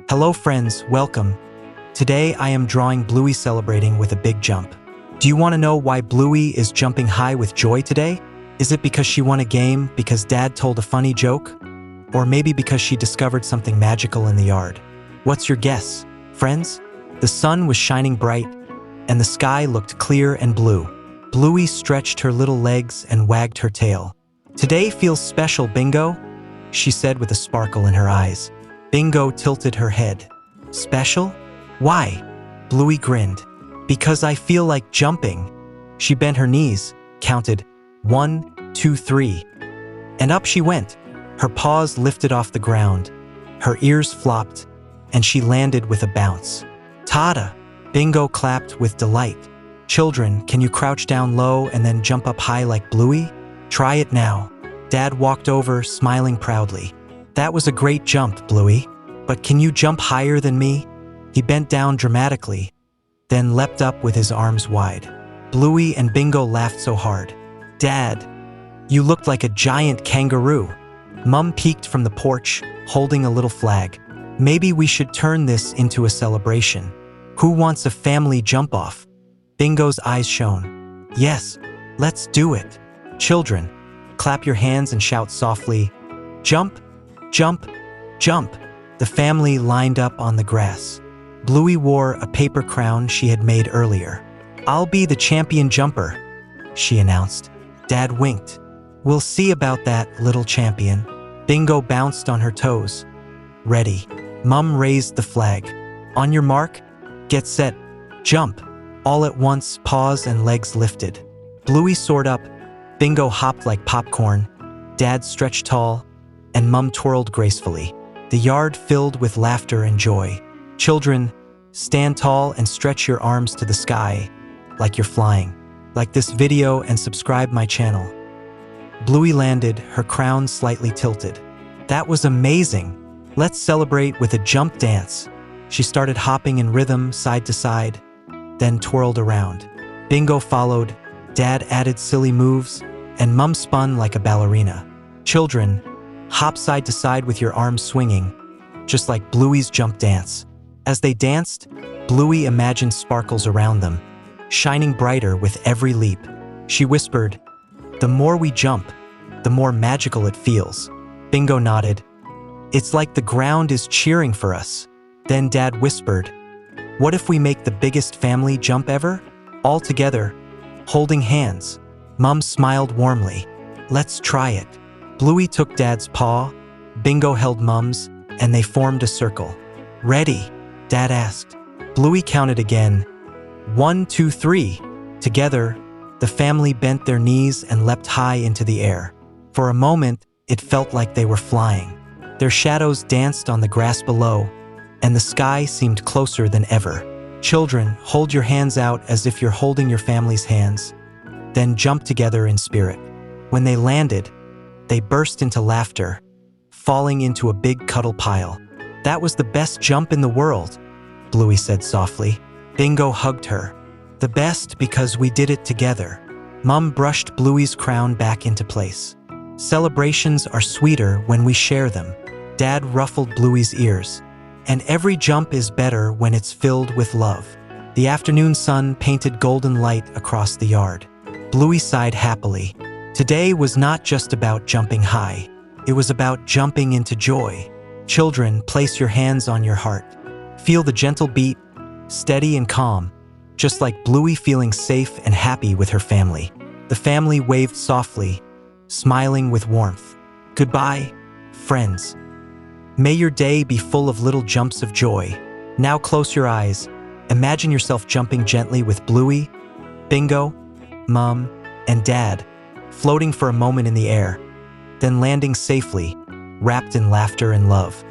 Hello friends, welcome. Today I am drawing Bluey celebrating with a big jump. Do you want to know why Bluey is jumping high with joy today? Is it because she won a game, because Dad told a funny joke? Or maybe because she discovered something magical in the yard? What's your guess? Friends, the sun was shining bright, and the sky looked clear and blue. Bluey stretched her little legs and wagged her tail. Today feels special, Bingo, she said with a sparkle in her eyes. Bingo tilted her head. Special? Why? Bluey grinned. Because I feel like jumping. She bent her knees, counted 1, 2, 3. And up she went. Her paws lifted off the ground. Her ears flopped, and she landed with a bounce. Ta-da! Bingo clapped with delight. Children, can you crouch down low and then jump up high like Bluey? Try it now. Dad walked over, smiling proudly. That was a great jump, Bluey. But can you jump higher than me? He bent down dramatically, then leapt up with his arms wide. Bluey and Bingo laughed so hard. Dad, you looked like a giant kangaroo. Mum peeked from the porch, holding a little flag. Maybe we should turn this into a celebration. Who wants a family jump-off? Bingo's eyes shone. Yes, let's do it. Children, clap your hands and shout softly, jump, jump, jump. The family lined up on the grass. Bluey wore a paper crown she had made earlier. I'll be the champion jumper, she announced. Dad winked. We'll see about that, little champion. Bingo bounced on her toes. Ready. Mum raised the flag. On your mark, get set, jump. All at once, paws and legs lifted. Bluey soared up. Bingo hopped like popcorn. Dad stretched tall, and Mum twirled gracefully. The yard filled with laughter and joy. Children, stand tall and stretch your arms to the sky, like you're flying. Like this video and subscribe my channel. Bluey landed, her crown slightly tilted. That was amazing. Let's celebrate with a jump dance. She started hopping in rhythm, side to side, then twirled around. Bingo followed, Dad added silly moves, and Mum spun like a ballerina. Children, hop side to side with your arms swinging, just like Bluey's jump dance. As they danced, Bluey imagined sparkles around them, shining brighter with every leap. She whispered, the more we jump, the more magical it feels. Bingo nodded. It's like the ground is cheering for us. Then Dad whispered, what if we make the biggest family jump ever? All together, holding hands. Mum smiled warmly. Let's try it. Bluey took Dad's paw, Bingo held Mum's, and they formed a circle. Ready? Dad asked. Bluey counted again. 1, 2, 3. Together, the family bent their knees and leapt high into the air. For a moment, it felt like they were flying. Their shadows danced on the grass below, and the sky seemed closer than ever. Children, hold your hands out as if you're holding your family's hands, then jump together in spirit. When they landed, they burst into laughter, falling into a big cuddle pile. That was the best jump in the world, Bluey said softly. Bingo hugged her. The best because we did it together. Mum brushed Bluey's crown back into place. Celebrations are sweeter when we share them. Dad ruffled Bluey's ears. And every jump is better when it's filled with love. The afternoon sun painted golden light across the yard. Bluey sighed happily. Today was not just about jumping high. It was about jumping into joy. Children, place your hands on your heart. Feel the gentle beat, steady and calm, just like Bluey feeling safe and happy with her family. The family waved softly, smiling with warmth. Goodbye, friends. May your day be full of little jumps of joy. Now close your eyes. Imagine yourself jumping gently with Bluey, Bingo, Mum, and Dad, floating for a moment in the air, then landing safely, wrapped in laughter and love.